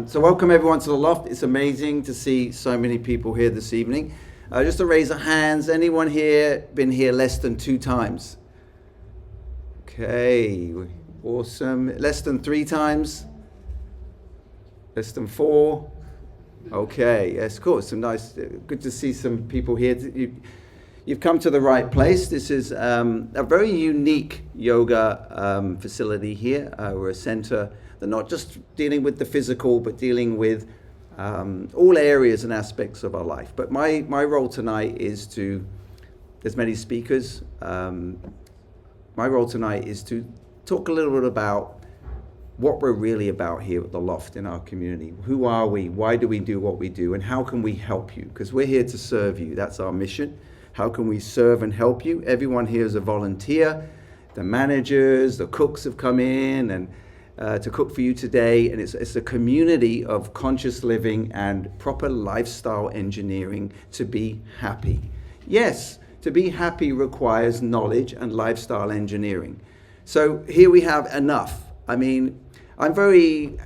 So welcome everyone to the Loft. It's amazing to see so many people here this evening. Just to raise of hands, anyone here been here less than 2 times? Okay, awesome. Less than 3 times? Less than 4? Okay, yes, cool. Some nice, good to see some people here. You've come to the right place. This is a very unique yoga facility here. We're a center that not just dealing with the physical, but dealing with all areas and aspects of our life. But my role tonight is to, there's many speakers. My role tonight is to talk a little bit about what we're really about here at the Loft in our community. Who are we? Why do we do what we do? And how can we help you? Because we're here to serve you. That's our mission. How can we serve and help you? Everyone here is a volunteer. The managers, the cooks have come in and to cook for you today. And it's a community of conscious living and proper lifestyle engineering to be happy. Yes, to be happy requires knowledge and lifestyle engineering. So here we have enough. I mean, I'm very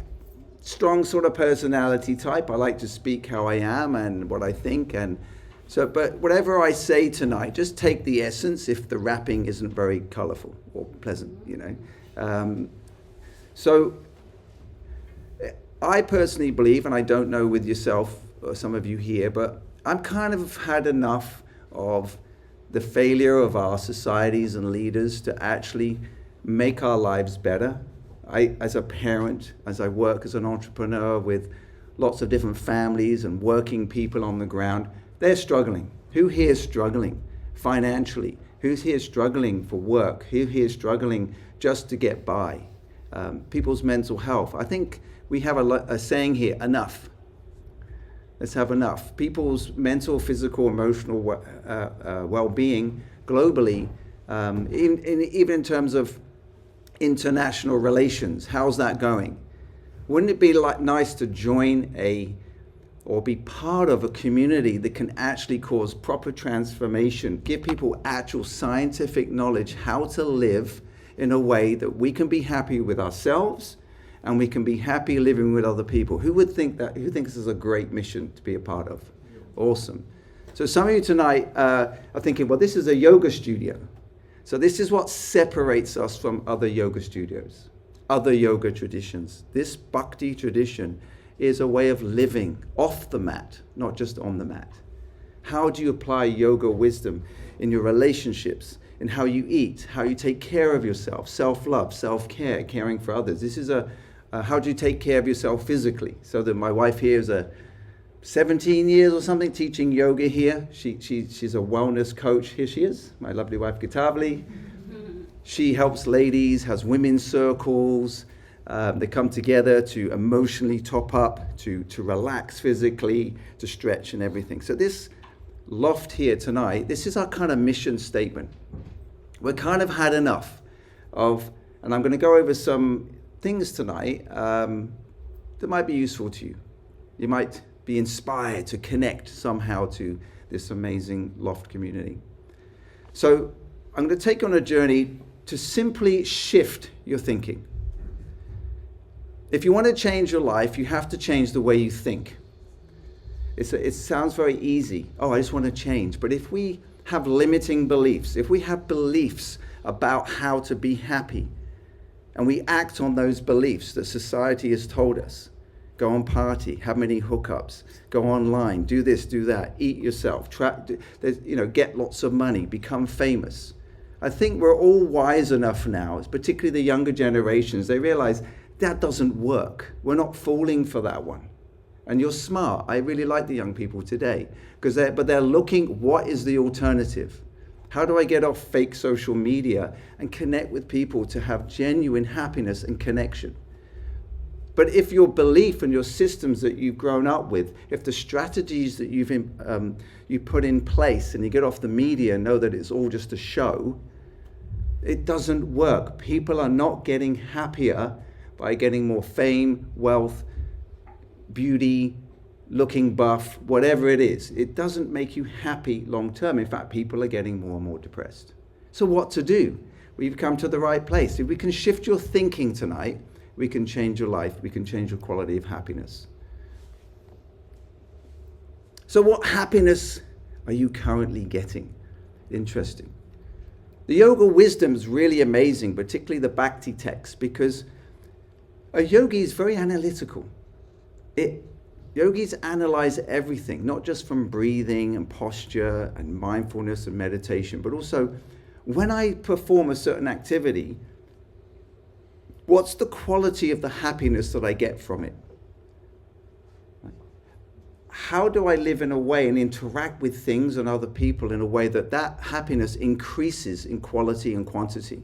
strong sort of personality type. I like to speak how I am and what I think. And so, but whatever I say tonight, just take the essence if the wrapping isn't very colorful or pleasant, you know. So I personally believe, and I don't know with yourself or some of you here, but I'm kind of had enough of the failure of our societies and leaders to actually make our lives better. As a parent, as I work as an entrepreneur with lots of different families and working people on the ground, they're struggling. Who here is struggling financially? Who's here struggling for work? Who here is struggling just to get by? People's mental health. I think we have a saying here, enough. Let's have enough. People's mental, physical, emotional well-being globally, even in terms of international relations, how's that going? Wouldn't it be nice to join or be part of a community that can actually cause proper transformation, give people actual scientific knowledge how to live in a way that we can be happy with ourselves and we can be happy living with other people? Who would think that? Who thinks this is a great mission to be a part of? Awesome. So some of you tonight are thinking, well, this is a yoga studio. So this is what separates us from other yoga studios, other yoga traditions. This bhakti tradition is a way of living off the mat, not just on the mat. How do you apply yoga wisdom in your relationships, in how you eat, how you take care of yourself, self-love, self-care, caring for others? This is how do you take care of yourself physically? So that my wife here is 17 years or something teaching yoga here. She's a wellness coach. Here she is, my lovely wife Gitavli. She helps ladies, has women's circles. They come together to emotionally top up, to relax physically, to stretch and everything. So this Loft here tonight, this is our kind of mission statement. We're kind of had enough of, and I'm going to go over some things tonight that might be useful to you. You might be inspired to connect somehow to this amazing Loft community. So I'm going to take you on a journey to simply shift your thinking. If you want to change your life, you have to change the way you think. It sounds very easy. Oh, I just want to change. But if we have limiting beliefs, if we have beliefs about how to be happy, and we act on those beliefs that society has told us, go and party, have many hookups, go online, do this, do that, eat yourself, get lots of money, become famous. I think we're all wise enough now, particularly the younger generations, they realize that doesn't work. We're not falling for that one. And you're smart. I really like the young people today, but they're looking, what is the alternative? How do I get off fake social media and connect with people to have genuine happiness and connection? But if your belief and your systems that you've grown up with, if the strategies that you put in place and you get off the media and know that it's all just a show, it doesn't work. People are not getting happier by getting more fame, wealth, beauty, looking buff, whatever it is. It doesn't make you happy long term. In fact, people are getting more and more depressed. So what to do? We've come to the right place. If we can shift your thinking tonight, we can change your life, we can change your quality of happiness. So what happiness are you currently getting? Interesting. The yoga wisdom is really amazing, particularly the Bhakti text, because a yogi is very analytical. Yogis analyze everything, not just from breathing and posture and mindfulness and meditation, but also when I perform a certain activity, what's the quality of the happiness that I get from it? How do I live in a way and interact with things and other people in a way that happiness increases in quality and quantity?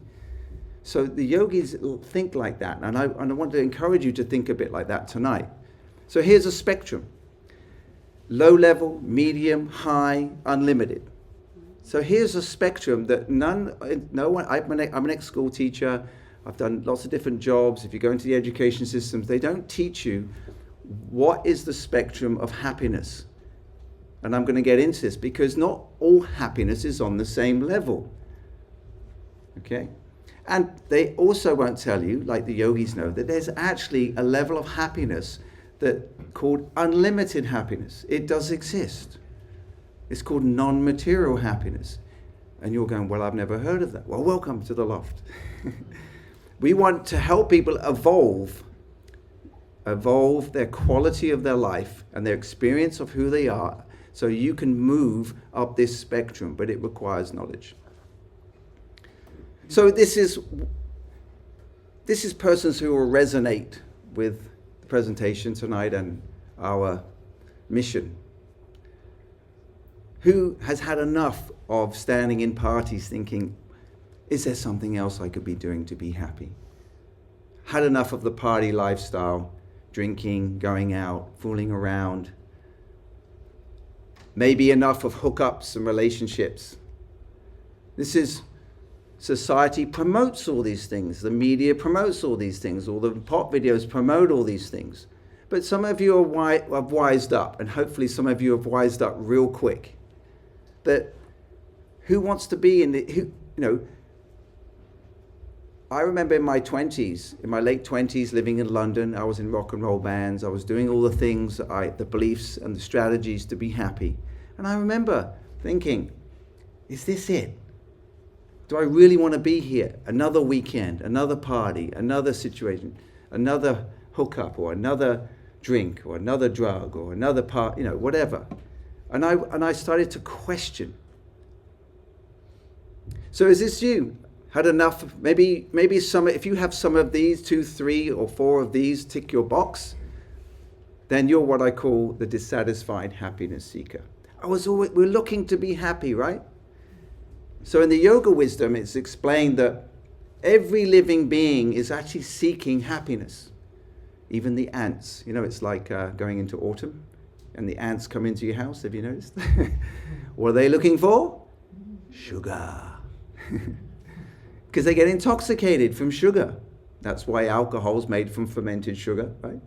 So the yogis think like that, and I want to encourage you to think a bit like that tonight. So here's a spectrum: low level, medium, high, unlimited. So here's a spectrum that no one. I'm an ex-school teacher. I've done lots of different jobs. If you go into the education systems, they don't teach you what is the spectrum of happiness. And I'm going to get into this because not all happiness is on the same level. Okay? And they also won't tell you, like the yogis know, that there's actually a level of happiness called unlimited happiness. It does exist. It's called non-material happiness. And you're going, well, I've never heard of that. Well, welcome to the loft. We want to help people evolve their quality of their life and their experience of who they are, so you can move up this spectrum, but it requires knowledge. So this is persons who will resonate with the presentation tonight and our mission. Who has had enough of standing in parties thinking, is there something else I could be doing to be happy? Had enough of the party lifestyle, drinking, going out, fooling around. Maybe enough of hookups and relationships. Society promotes all these things. The media promotes all these things. All the pop videos promote all these things. But some of you have wised up, and hopefully some of you have wised up real quick. That who wants to be I remember in my late 20s, living in London, I was in rock and roll bands. I was doing all the things, the beliefs and the strategies to be happy. And I remember thinking, is this it? Do I really want to be here? Another weekend, another party, another situation, another hookup, or another drink, or another drug, or another whatever. And I started to question. So is this you? Had enough? Maybe if you have some of these, 2, 3, or 4 of these tick your box, then you're what I call the dissatisfied happiness seeker. We're looking to be happy, right? So in the yoga wisdom, it's explained that every living being is actually seeking happiness. Even the ants. It's like going into autumn and the ants come into your house. Have you noticed? What are they looking for? Sugar. Because they get intoxicated from sugar. That's why alcohol is made from fermented sugar, right?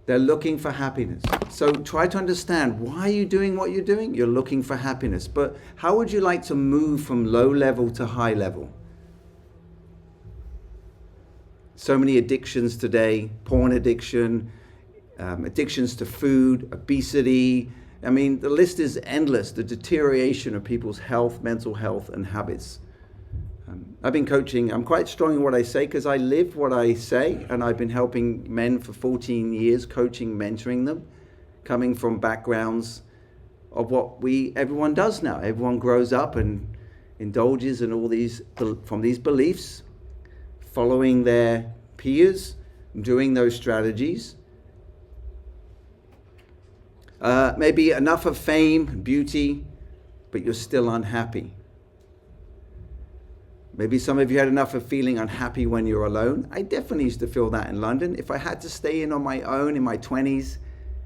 They're looking for happiness. So try to understand, why are you doing what you're doing? You're looking for happiness. But how would you like to move from low level to high level? So many addictions today: porn addiction, addictions to food, obesity. I mean, the list is endless, the deterioration of people's health, mental health, and habits. I've been coaching. I'm quite strong in what I say because I live what I say, and I've been helping men for 14 years, coaching, mentoring them, coming from backgrounds of what everyone does now. Everyone grows up and indulges in all these, from these beliefs, following their peers, doing those strategies. Maybe enough of fame, beauty, but you're still unhappy. Maybe some of you had enough of feeling unhappy when you're alone. I definitely used to feel that in London. If I had to stay in on my own in my 20s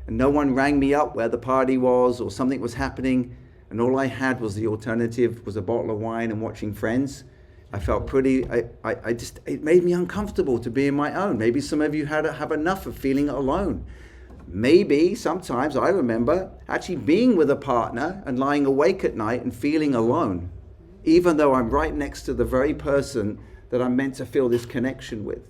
and no one rang me up where the party was or something was happening, and all I had was the alternative was a bottle of wine and watching Friends, I felt it made me uncomfortable to be in my own. Maybe some of you have enough of feeling alone. Maybe sometimes I remember actually being with a partner and lying awake at night and feeling alone, even though I'm right next to the very person that I'm meant to feel this connection with.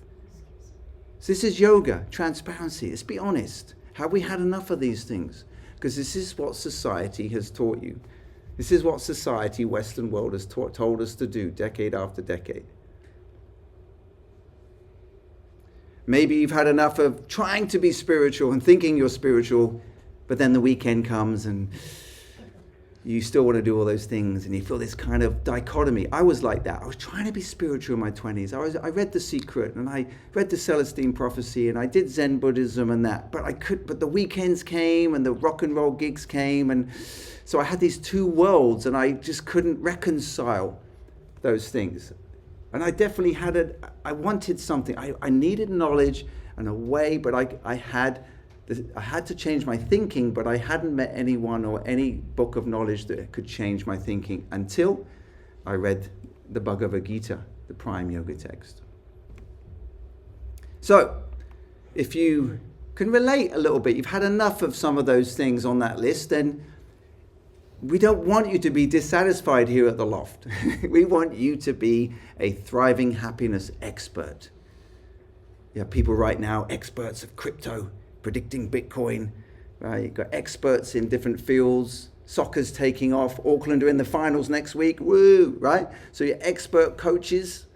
So this is yoga, transparency. Let's be honest. Have we had enough of these things? Because this is what society has taught you. This is what society, Western world, has told us to do decade after decade. Maybe you've had enough of trying to be spiritual and thinking you're spiritual, but then the weekend comes and you still want to do all those things and you feel this kind of dichotomy. I was like that. I was trying to be spiritual in my 20s. I read The Secret and I read the Celestine Prophecy and I did Zen Buddhism and that, but the weekends came and the rock and roll gigs came, and so I had these two worlds and I just couldn't reconcile those things. And I definitely I wanted something. I needed knowledge and a way, but I had to change my thinking, but I hadn't met anyone or any book of knowledge that could change my thinking until I read the Bhagavad Gita, the prime yoga text. So, if you can relate a little bit, you've had enough of some of those things on that list, then we don't want you to be dissatisfied here at the Loft. We want you to be a thriving happiness expert. You have people right now, experts of crypto, predicting Bitcoin, right? You've got experts in different fields. Soccer's taking off. Auckland are in the finals next week. Woo, right? So you're expert coaches,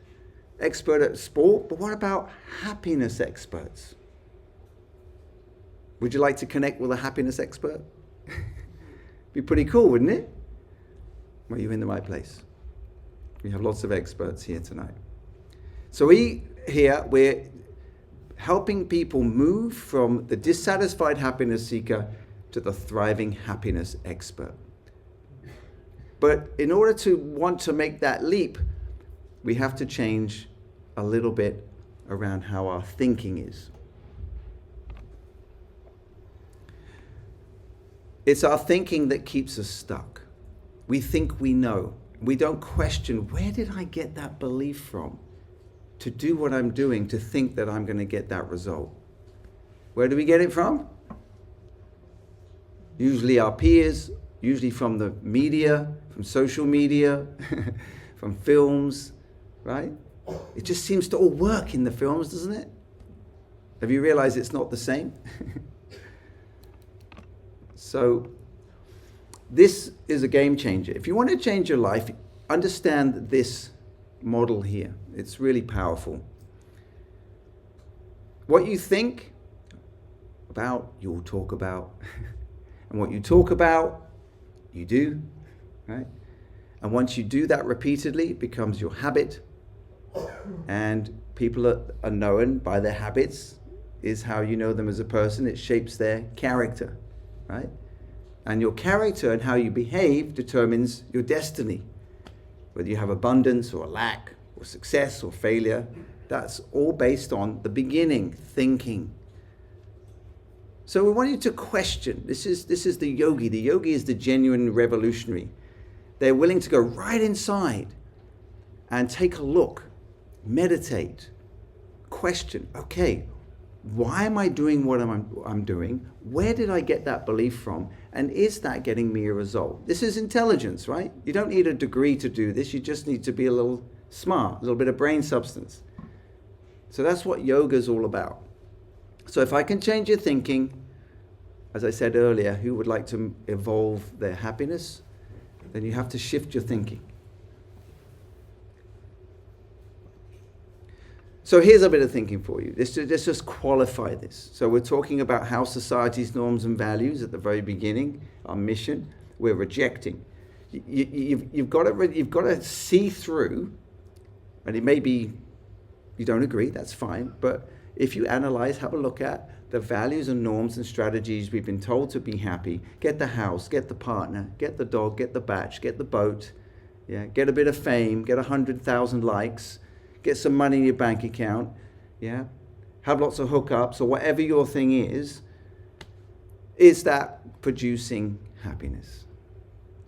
expert at sport. But what about happiness experts? Would you like to connect with a happiness expert? Be pretty cool, wouldn't it? Well, you're in the right place. We have lots of experts here tonight. So we're helping people move from the dissatisfied happiness seeker to the thriving happiness expert. But in order to want to make that leap, we have to change a little bit around how our thinking is. It's our thinking that keeps us stuck. We think we know. We don't question, where did I get that belief from? To do what I'm doing, to think that I'm going to get that result. Where do we get it from? Usually our peers, usually from the media, from social media, from films, right? It just seems to all work in the films, doesn't it? Have you realized it's not the same? So this is a game changer. If you want to change your life, understand this model here. It's really powerful. What you think about, you'll talk about. And what you talk about, you do, right? And once you do that repeatedly, it becomes your habit. And people are known by their habits, is how you know them as a person. It shapes their character, right? And your character and how you behave determines your destiny. Whether you have abundance or lack or success or failure, that's all based on the beginning, thinking. So we want you to question. This is the yogi. The yogi is the genuine revolutionary. They're willing to go right inside and take a look, meditate, question. Okay, why am I doing what I'm doing? Where did I get that belief from? And is that getting me a result? This is intelligence, right? You don't need a degree to do this. You just need to be a little smart, a little bit of brain substance. So that's what yoga is all about. So if I can change your thinking, as I said earlier, who would like to evolve their happiness? Then you have to shift your thinking. So here's a bit of thinking for you. Let's just qualify this. So we're talking about how society's norms and values at the very beginning, our mission, we're rejecting. You've got to see through, and it may be you don't agree, that's fine, but if you analyze, have a look at the values and norms and strategies we've been told to be happy, get the house, get the partner, get the dog, get the batch, get the boat, yeah, get a bit of fame, get 100,000 likes, get some money in your bank account, yeah, have lots of hookups or whatever your thing is that producing happiness?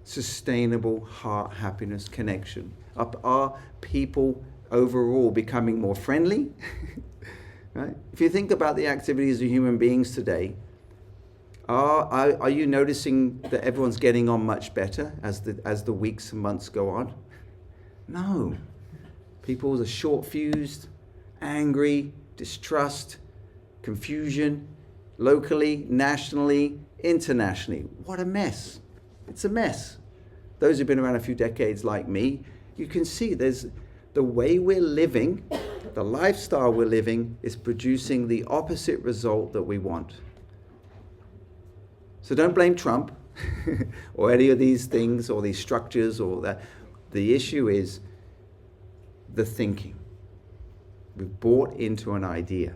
Sustainable heart happiness connection. Are people overall becoming more friendly? Right? If you think about the activities of human beings today, are you noticing that everyone's getting on much better as the weeks and months go on? No. People are short-fused, angry, distrust, confusion, locally, nationally, internationally. What a mess. It's a mess. Those who've been around a few decades like me, you can see there's the way we're living, the lifestyle we're living is producing the opposite result that we want. So don't blame Trump or any of these things or these structures or that. The issue is the thinking. We've bought into an idea.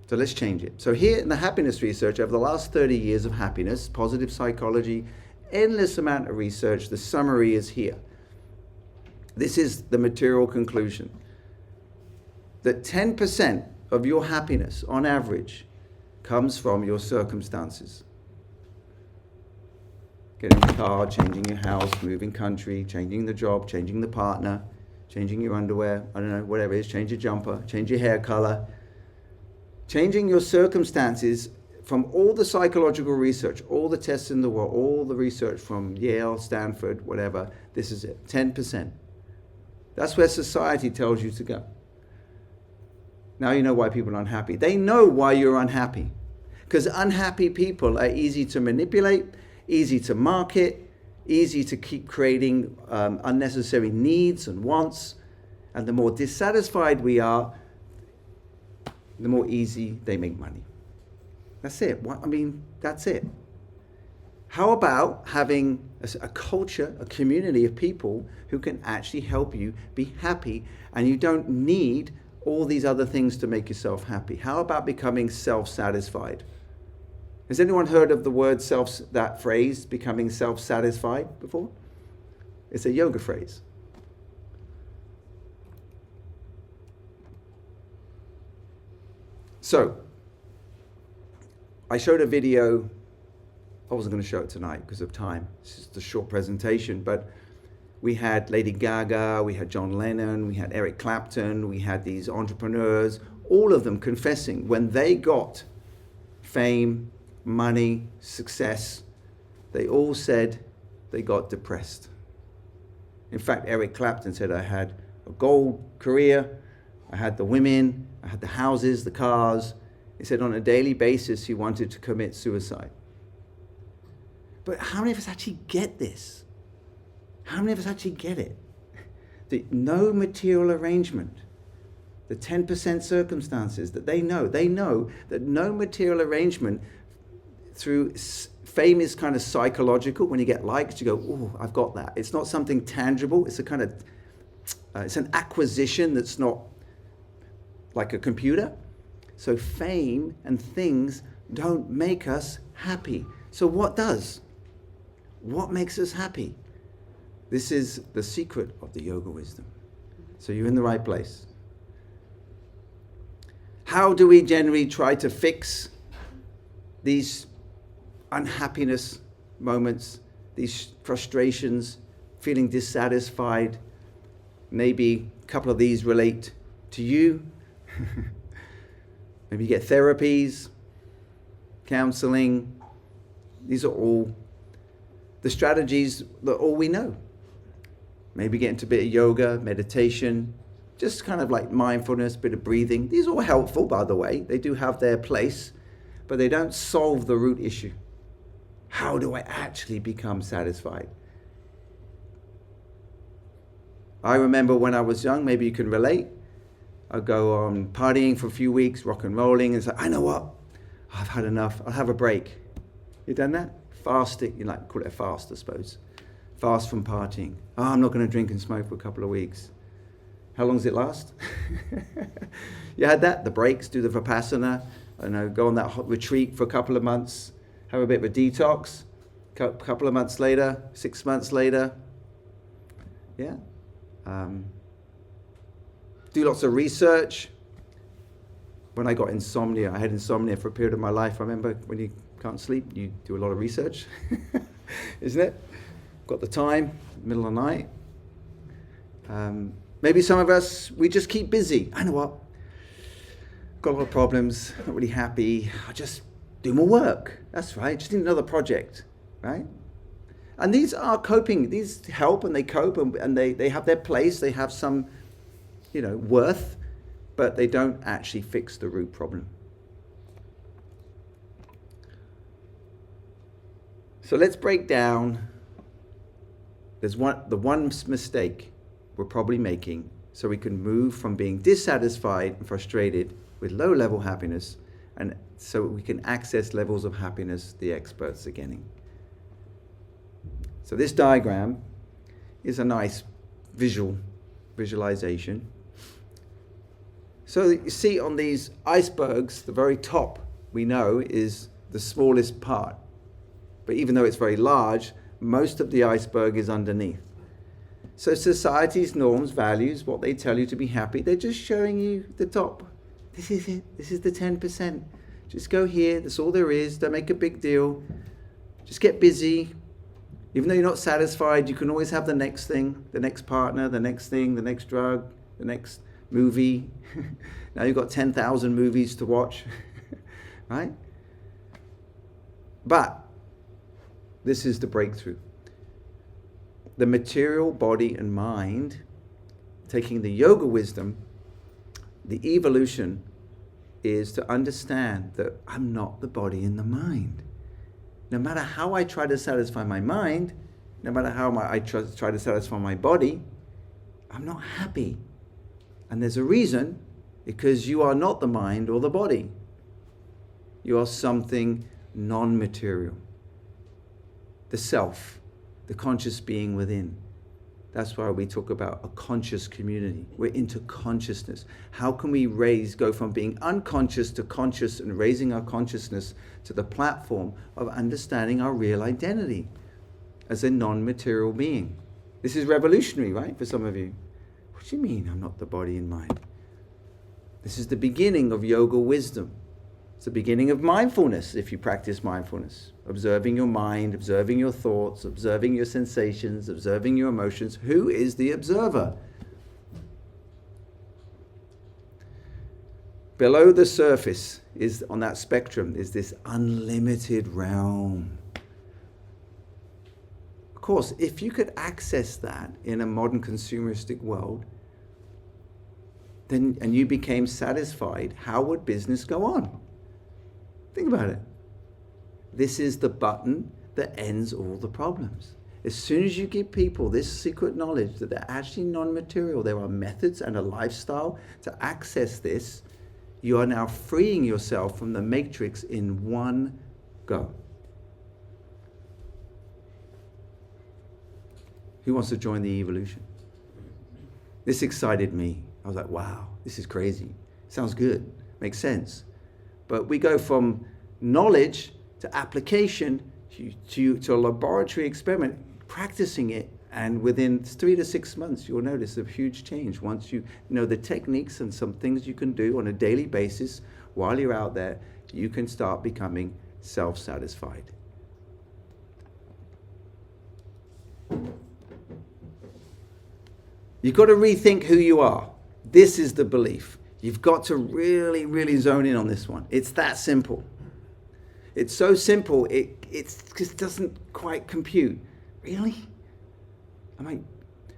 So let's change it. So here in the happiness research, over the last 30 years of happiness, positive psychology, endless amount of research, the summary is here. This is the material conclusion. That 10% of your happiness, on average, comes from your circumstances. Getting a car, changing your house, moving country, changing the job, changing the partner, changing your underwear, I don't know, whatever it is, change your jumper, change your hair color. Changing your circumstances from all the psychological research, all the tests in the world, all the research from Yale, Stanford, whatever, this is it, 10%. That's where society tells you to go. Now you know why people are unhappy. They know why you're unhappy. Because unhappy people are easy to manipulate, easy to market, easy to keep creating unnecessary needs and wants. And the more dissatisfied we are, the more easy they make money. That's it. That's it. How about having a culture, a community of people who can actually help you be happy, and you don't need all these other things to make yourself happy? How about becoming self-satisfied? Has anyone heard of the word that phrase, becoming self-satisfied, before? It's a yoga phrase. So, I showed a video. I wasn't going to show it tonight because of time. It's just a short presentation, but we had Lady Gaga, we had John Lennon, we had Eric Clapton, we had these entrepreneurs, all of them confessing when they got fame, money, success, they all said they got depressed. In fact, Eric Clapton said, I had a gold career, I had the women, I had the houses, the cars. He said on a daily basis he wanted to commit suicide. But how many of us actually get this? How many of us actually get it? The no material arrangement, the 10% circumstances that they know that no material arrangement through fame is kind of psychological. When you get likes, you go, oh, I've got that. It's not something tangible. It's a kind of, it's an acquisition that's not like a computer. So fame and things don't make us happy. So what does? What makes us happy? This is the secret of the yoga wisdom. So you're in the right place. How do we generally try to fix these unhappiness moments, these frustrations, feeling dissatisfied? Maybe a couple of these relate to you. Maybe you get therapies, counseling. These are all the strategies that all we know. Maybe get into a bit of yoga, meditation, just kind of like mindfulness, bit of breathing. These are all helpful, by the way. They do have their place, but they don't solve the root issue. How do I actually become satisfied? I remember when I was young, maybe you can relate. I'd go on partying for a few weeks, rock and rolling, and say, I know what? I've had enough. I'll have a break. You done that? Fasting, you like call it a fast, I suppose. Fast from partying. Oh, I'm not going to drink and smoke for a couple of weeks. How long does it last? You had that? The breaks, do the Vipassana, go on that hot retreat for a couple of months, have a bit of a detox, a couple of months later, 6 months later. Yeah. Do lots of research. When I got insomnia, I had insomnia for a period of my life. I remember when you can't sleep, you do a lot of research, isn't it? Got the time, middle of the night. Maybe some of us, we just keep busy. I know what? Got a lot of problems, not really happy. I'll just do more work. That's right, just need another project, right? And these are coping, these help and they cope and they have their place. They have some worth, but they don't actually fix the root problem. So let's break down the one mistake we're probably making, so we can move from being dissatisfied and frustrated with low-level happiness, and so we can access levels of happiness the experts are getting. So this diagram is a nice visualization. So you see on these icebergs, the very top, we know, is the smallest part. But even though it's very large, most of the iceberg is underneath. So society's norms, values, what they tell you to be happy, they're just showing you the top. This is it. This is the 10%. Just go here. That's all there is. Don't make a big deal. Just get busy. Even though you're not satisfied, you can always have the next thing, the next partner, the next thing, the next drug, the next movie. Now you've got 10,000 movies to watch, right? But this is the breakthrough. The material body and mind, taking the yoga wisdom, the evolution is to understand that I'm not the body and the mind. No matter how I try to satisfy my mind, no matter how I try to satisfy my body, I'm not happy. And there's a reason, because you are not the mind or the body. You are something non-material. The self, the conscious being within. That's why we talk about a conscious community. We're into consciousness. How can we go from being unconscious to conscious and raising our consciousness to the platform of understanding our real identity as a non-material being? This is revolutionary, right, for some of you? What do you mean I'm not the body and mind? This is the beginning of yoga wisdom. It's the beginning of mindfulness, if you practice mindfulness. Observing your mind, observing your thoughts, observing your sensations, observing your emotions. Who is the observer? Below the surface is, on that spectrum, is this unlimited realm. Of course, if you could access that in a modern consumeristic world, then, and you became satisfied, how would business go on? Think about it. This is the button that ends all the problems. As soon as you give people this secret knowledge that they're actually non-material, there are methods and a lifestyle to access this, you are now freeing yourself from the matrix in one go. Who wants to join the evolution? This excited me. I was like, wow, this is crazy. Sounds good. Makes sense. But we go from knowledge to application to a laboratory experiment, practicing it, and within 3 to 6 months, you'll notice a huge change. Once you know the techniques and some things you can do on a daily basis while you're out there, you can start becoming self-satisfied. You've got to rethink who you are. This is the belief. You've got to really, really zone in on this one. It's that simple. It's so simple, it just doesn't quite compute. Really?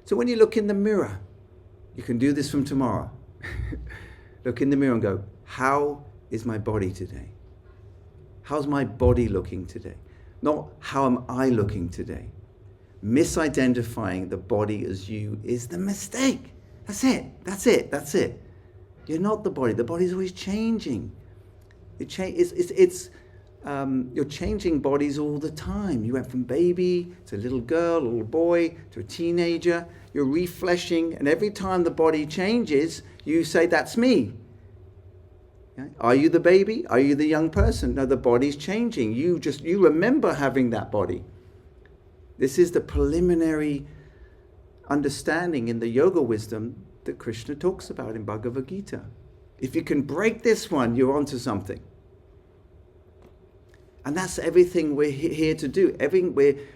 So when you look in the mirror, you can do this from tomorrow. Look in the mirror and go, how is my body today? How's my body looking today? Not how am I looking today? Misidentifying the body as you is the mistake. That's it. You're not the body. The body's always changing. You're changing bodies all the time. You went from baby to little girl, little boy, to a teenager. You're refleshing, and every time the body changes, you say, that's me. Okay? Are you the baby? Are you the young person? No, the body's changing. You remember having that body. This is the preliminary understanding in the yoga wisdom that Krishna talks about in Bhagavad Gita. If you can break this one, you're onto something. And that's everything we're here to do.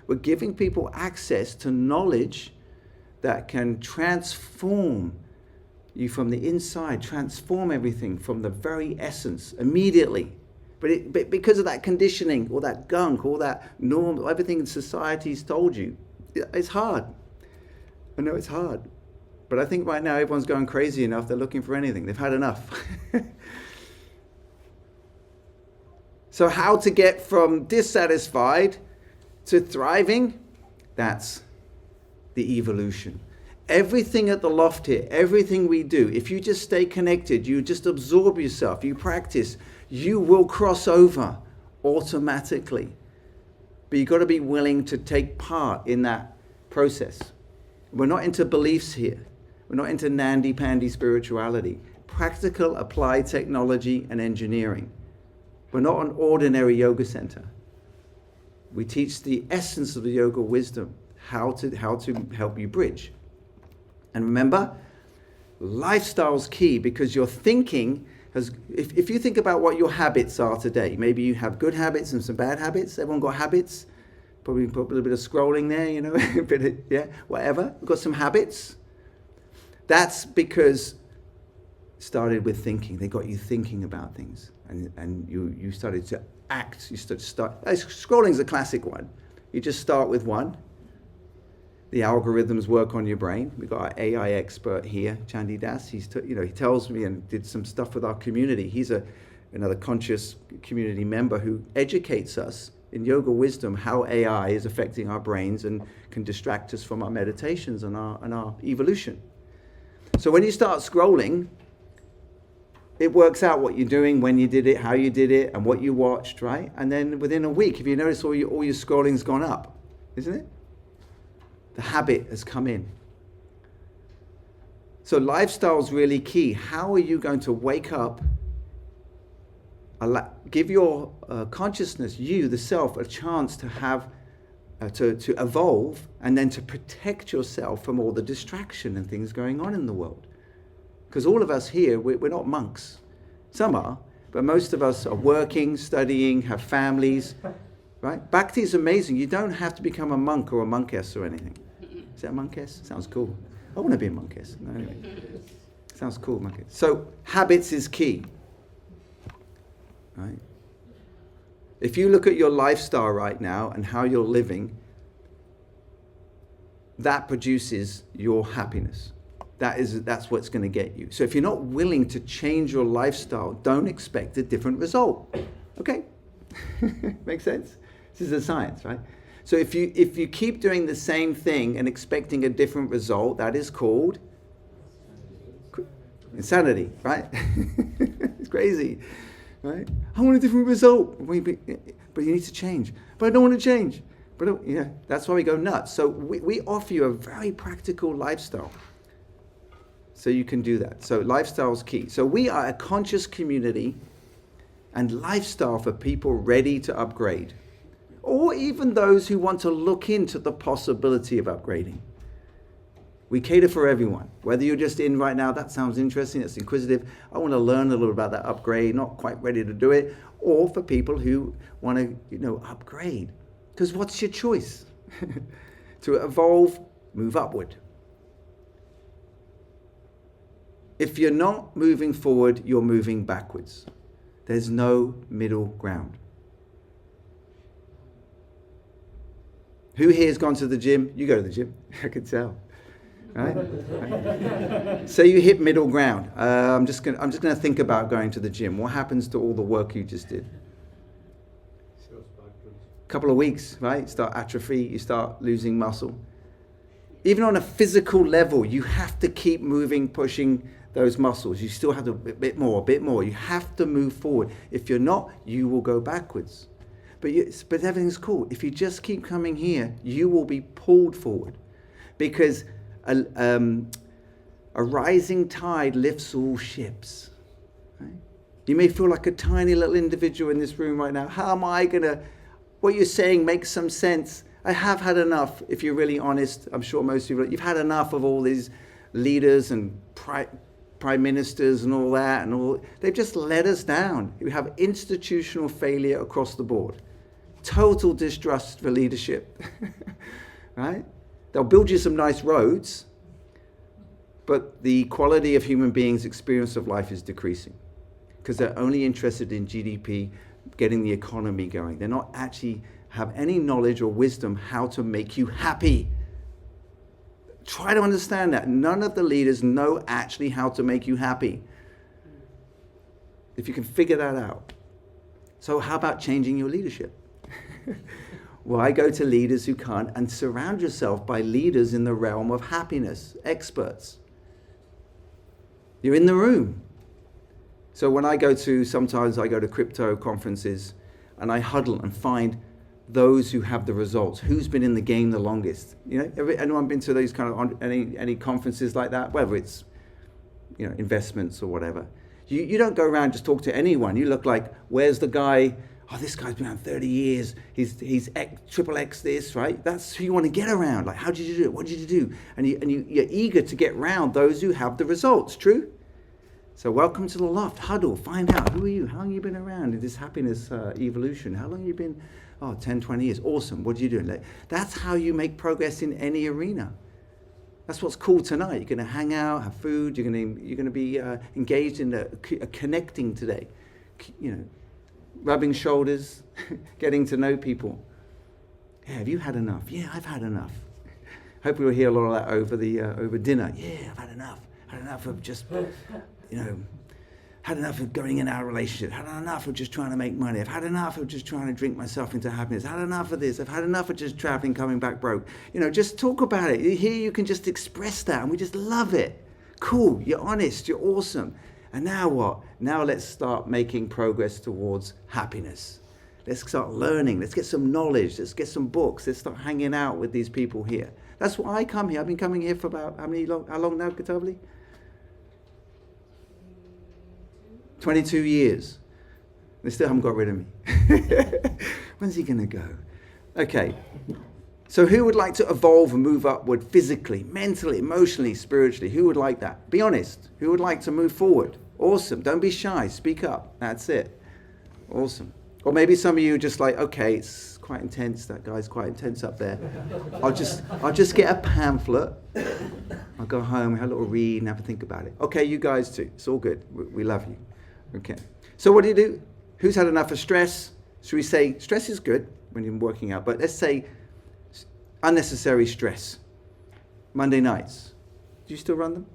We're giving people access to knowledge that can transform you from the inside, transform everything from the very essence immediately. But because of that conditioning, or that gunk, or that norm, everything society's told you, it's hard. I know it's hard. But I think right now everyone's going crazy enough, they're looking for anything. They've had enough. So how to get from dissatisfied to thriving? That's the evolution. Everything at the loft here, everything we do, if you just stay connected, you just absorb yourself, you practice, you will cross over automatically. But you've got to be willing to take part in that process. We're not into beliefs here. We're not into nandy-pandy spirituality. Practical applied technology and engineering. We're not an ordinary yoga center. We teach the essence of the yoga wisdom, how to help you bridge. And remember, lifestyle's key, because your thinking has, if you think about what your habits are today, maybe you have good habits and some bad habits. Everyone got habits. Probably put a little bit of scrolling there, a bit of, whatever. We've got some habits. That's because it started with thinking. They got you thinking about things. And you started to act. You start. Scrolling's a classic one. You just start with one. The algorithms work on your brain. We've got our AI expert here, Chandi Das. He tells me and did some stuff with our community. He's another conscious community member who educates us in yoga wisdom how AI is affecting our brains and can distract us from our meditations and our evolution. So when you start scrolling, it works out what you're doing, when you did it, how you did it, and what you watched, right? And then within a week, if you notice, all your scrolling's gone up, isn't it? The habit has come in. So lifestyle's really key. How are you going to wake up, give your consciousness, you, the self, a chance to have, to evolve, and then to protect yourself from all the distraction and things going on in the world? Because all of us here, we're not monks. Some are, but most of us are working, studying, have families, right? Bhakti is amazing. You don't have to become a monk or a monkess or anything. Is that a monkess? Sounds cool. I want to be a monkess. No, anyway. Sounds cool, monkess. So habits is key, right? If you look at your lifestyle right now and how you're living, that produces your happiness. That's what's going to get you. So if you're not willing to change your lifestyle, don't expect a different result. Okay? Makes sense? This is a science, right? So if you keep doing the same thing and expecting a different result, that is called insanity, right? It's crazy, right? I want a different result, but you need to change. But I don't want to change. But that's why we go nuts. So we offer you a very practical lifestyle. So you can do that. So lifestyle is key. So we are a conscious community and lifestyle for people ready to upgrade, or even those who want to look into the possibility of upgrading. We cater for everyone. Whether you're just in right now, that sounds interesting, that's inquisitive, I want to learn a little about that upgrade, not quite ready to do it, or for people who want to, upgrade. Because what's your choice? To evolve, move upward. If you're not moving forward, you're moving backwards. There's no middle ground. Who here has gone to the gym? You go to the gym. I can tell. Right? So you hit middle ground. I'm just going to think about going to the gym. What happens to all the work you just did? A couple of weeks, right? You start atrophy. You start losing muscle. Even on a physical level, you have to keep moving, pushing those muscles. You still have to a bit more. You have to move forward. If you're not, you will go backwards. But everything's cool. If you just keep coming here, you will be pulled forward, because a rising tide lifts all ships. Right? You may feel like a tiny little individual in this room right now. How am I gonna? What you're saying makes some sense. I have had enough. If you're really honest, I'm sure most of you've had enough of all these leaders and prime ministers and all that, and all. They've just let us down. We have institutional failure across the board. Total distrust for leadership, right? They'll build you some nice roads, but the quality of human beings' experience of life is decreasing because they're only interested in GDP, getting the economy going. They're not actually have any knowledge or wisdom how to make you happy. Try to understand that. None of the leaders know actually how to make you happy. If you can figure that out. So how about changing your leadership? Well, I go to leaders who can't, and surround yourself by leaders in the realm of happiness, experts. You're in the room. So when sometimes I go to crypto conferences and I huddle and find those who have the results. Who's been in the game the longest? Anyone been to those kind of any conferences like that? Whether it's investments or whatever. You don't go around just talk to anyone. You look like, where's the guy? Oh, this guy's been around 30 years. He's triple X this, right? That's who you want to get around. Like, how did you do it? What did you do? And you're eager to get around those who have the results. True? So welcome to the loft. Huddle. Find out, who are you? How long have you been around in this happiness evolution? How long have you been? 10, 20 years. Awesome. What are you doing? That's how you make progress in any arena. That's what's cool tonight. You're going to hang out, have food. You're going to be engaged in a connecting today. Rubbing shoulders, getting to know people. Yeah, have you had enough? Yeah, I've had enough. Hope we'll hear a lot of that over dinner. Yeah, I've had enough. Had enough of just, had enough of going in our relationship. Had enough of just trying to make money. I've had enough of just trying to drink myself into happiness. Had enough of this. I've had enough of just traveling, coming back broke. Just talk about it. Here you can just express that, and we just love it. Cool, you're honest, you're awesome. And now what? Now let's start making progress towards happiness. Let's start learning. Let's get some knowledge. Let's get some books. Let's start hanging out with these people here. That's why I come here. I've been coming here for about how long now, Katabli? 22 years. They still haven't got rid of me. When's he going to go? Okay. So who would like to evolve and move upward physically, mentally, emotionally, spiritually? Who would like that? Be honest. Who would like to move forward? Awesome. Don't be shy. Speak up. That's it. Awesome. Or maybe some of you are just like, okay, it's quite intense. That guy's quite intense up there. I'll just get a pamphlet. I'll go home, have a little read, and have a think about it. Okay, you guys too. It's all good. We love you. Okay. So what do? Who's had enough of stress? Should we say stress is good when you're working out, but let's say unnecessary stress. Monday nights. Do you still run them?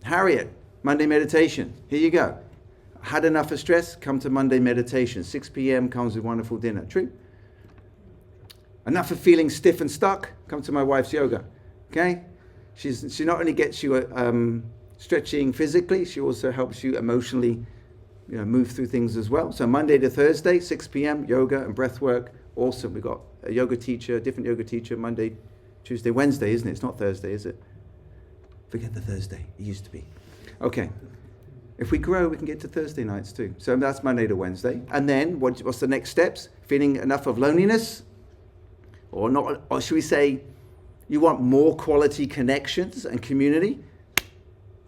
Harriet. Monday meditation. Here you go. Had enough of stress? Come to Monday meditation. 6 p.m. comes with wonderful dinner. True? Enough of feeling stiff and stuck? Come to my wife's yoga. Okay? She not only gets you stretching physically, she also helps you emotionally move through things as well. So Monday to Thursday, 6 p.m., yoga and breath work. Awesome. We've got a yoga teacher, different yoga teacher, Monday, Tuesday, Wednesday, isn't it? It's not Thursday, is it? Forget the Thursday. It used to be. Okay. If we grow, we can get to Thursday nights too. So that's Monday to Wednesday. And then what's the next steps? Feeling enough of loneliness? Or not? Or should we say you want more quality connections and community?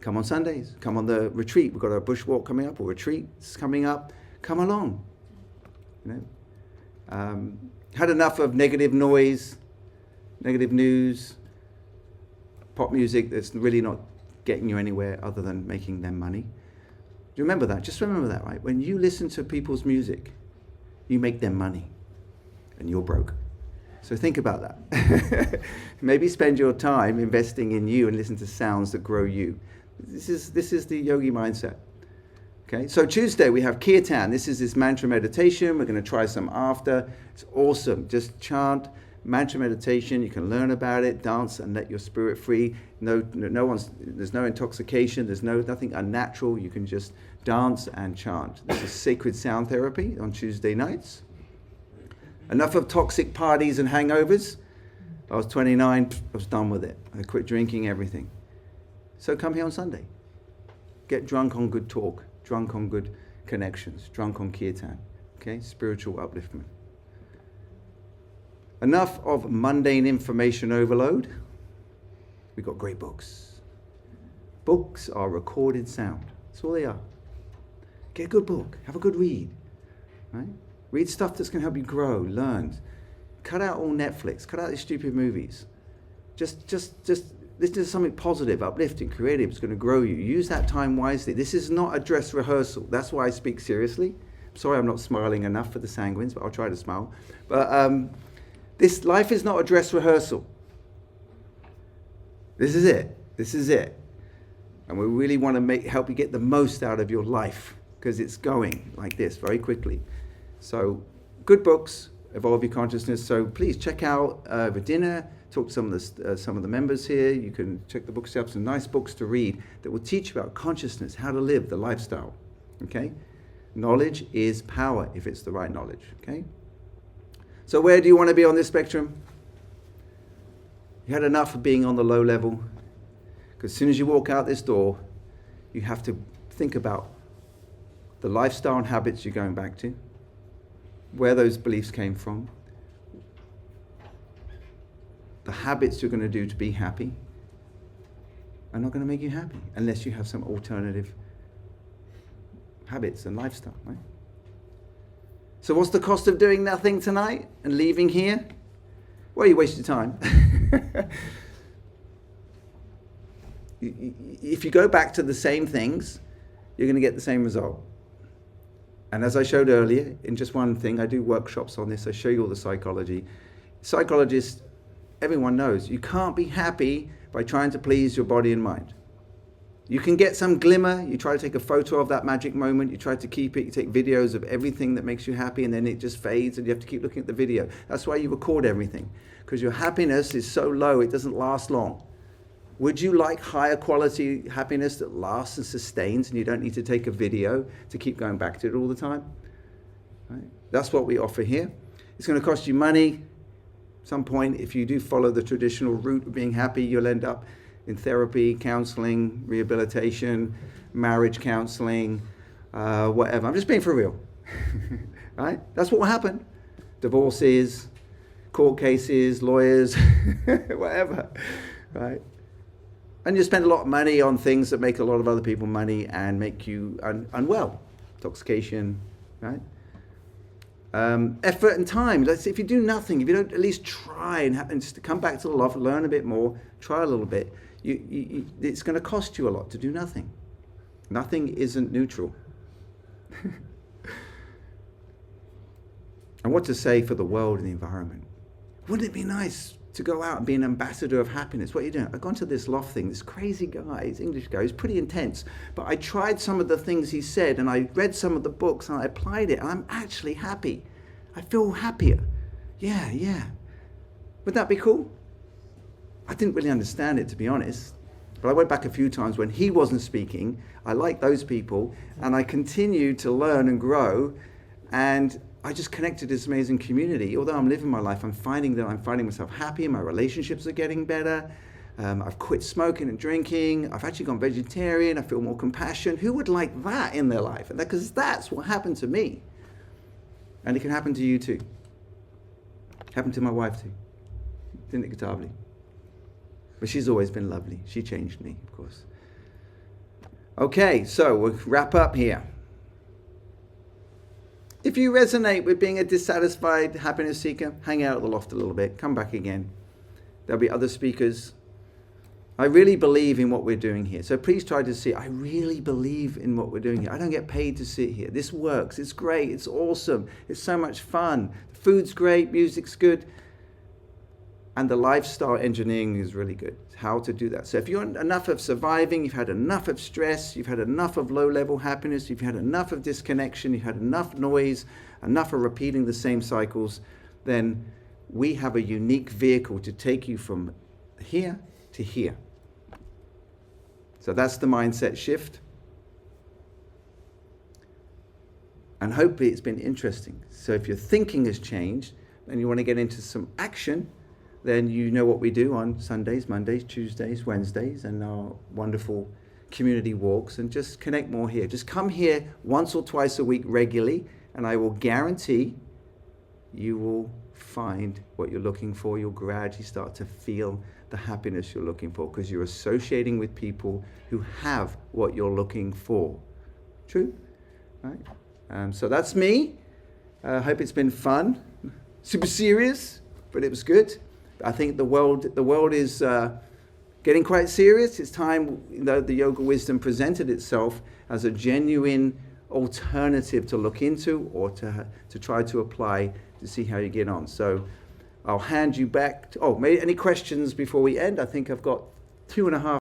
Come on Sundays. Come on the retreat. We've got a bushwalk coming up, or retreats coming up. Come along. Had enough of negative noise, negative news, pop music that's really not getting you anywhere other than making them money. Do you remember that? Just remember that, right? When you listen to people's music, you make them money and you're broke. So think about that. Maybe spend your time investing in you and listen to sounds that grow you. This is the yogi mindset. Okay, so Tuesday we have Kirtan. This is this mantra meditation. We're going to try some after. It's awesome. Just chant mantra meditation. You can learn about it, dance, and let your spirit free. There's no intoxication. There's nothing unnatural. You can just dance and chant. This is sacred sound therapy on Tuesday nights. Enough of toxic parties and hangovers. I was 29. I was done with it. I quit drinking, everything. So come here on Sunday. Get drunk on good talk. Drunk on good connections, drunk on kirtan, okay? Spiritual upliftment. Enough of mundane information overload. We've got great books. Books are recorded sound. That's all they are. Get a good book. Have a good read, right? Read stuff that's going to help you grow, learn. Cut out all Netflix. Cut out these stupid movies. Just this is something positive, uplifting, creative. It's going to grow you. Use that time wisely. This is not a dress rehearsal. That's why I speak seriously. I'm sorry I'm not smiling enough for the sanguines, but I'll try to smile. But this life is not a dress rehearsal. This is it. This is it. And we really want to help you get the most out of your life, because it's going like this very quickly. So good books, Evolve Your Consciousness. So please check out over dinner, talk to some of the members here. You can check the books out, some nice books to read that will teach you about consciousness, how to live the lifestyle. Okay? Knowledge is power if it's the right knowledge. Okay? So where do you want to be on this spectrum? You had enough of being on the low level, because as soon as you walk out this door, you have to think about the lifestyle and habits you're going back to, where those beliefs came from, the habits you're going to do to be happy are not going to make you happy unless you have some alternative habits and lifestyle, right? So what's the cost of doing nothing tonight and leaving here? Well, you waste your time. If you go back to the same things, you're going to get the same result. And as I showed earlier, in just one thing, I do workshops on this, I show you all the psychology. Psychologists, everyone knows, you can't be happy by trying to please your body and mind. You can get some glimmer, you try to take a photo of that magic moment, you try to keep it, you take videos of everything that makes you happy, and then it just fades and you have to keep looking at the video. That's why you record everything, because your happiness is so low, it doesn't last long. Would you like higher quality happiness that lasts and sustains, and you don't need to take a video to keep going back to it all the time? Right? That's what we offer here. It's going to cost you money. At some point, if you do follow the traditional route of being happy, you'll end up in therapy, counseling, rehabilitation, marriage counseling, whatever. I'm just being for real. Right? That's what will happen. Divorces, court cases, lawyers, whatever. Right? And you spend a lot of money on things that make a lot of other people money and make you unwell. Intoxication, right? Effort and time. Let's say if you do nothing, if you don't at least try and just come back to the love, learn a bit more, try a little bit, it's going to cost you a lot to do nothing. Nothing isn't neutral. And what to say for the world and the environment? Wouldn't it be nice to go out and be an ambassador of happiness? What are you doing? I've gone to this loft thing, this crazy guy, this English guy, he's pretty intense, but I tried some of the things he said and I read some of the books and I applied it and I'm actually happy. I feel happier. Yeah. Would that be cool? I didn't really understand it, to be honest, but I went back a few times when he wasn't speaking. I liked those people and I continued to learn and grow, and I just connected to this amazing community. Although I'm living my life, I'm finding myself happy, my relationships are getting better. I've quit smoking and drinking. I've actually gone vegetarian. I feel more compassion. Who would like that in their life? And because that's what happened to me. And it can happen to you too. Happened to my wife too. Didn't it, Guitarly? But she's always been lovely. She changed me, of course. Okay, so we'll wrap up here. If you resonate with being a dissatisfied happiness seeker, hang out at the loft a little bit, come back again. There'll be other speakers. I really believe in what we're doing here. So please try to see, I really believe in what we're doing here. I don't get paid to sit here. This works. It's great. It's awesome. It's so much fun. The food's great. Music's good. And the lifestyle engineering is really good. How to do that. So if you're enough of surviving, you've had enough of stress, you've had enough of low-level happiness, you've had enough of disconnection, you've had enough noise, enough of repeating the same cycles, then we have a unique vehicle to take you from here to here. So that's the mindset shift. And hopefully it's been interesting. So if your thinking has changed and you want to get into some action, then you know what we do on Sundays, Mondays, Tuesdays, Wednesdays, and our wonderful community walks, and just connect more here. Just come here once or twice a week regularly, and I will guarantee you will find what you're looking for. You'll gradually start to feel the happiness you're looking for, because you're associating with people who have what you're looking for. True? Right? So that's me. I hope it's been fun. Super serious, but it was good. I think the world is getting quite serious. It's time, the yoga wisdom presented itself as a genuine alternative to look into, or to try to apply to see how you get on. So I'll hand you back. Maybe any questions before we end? I think I've got 2.5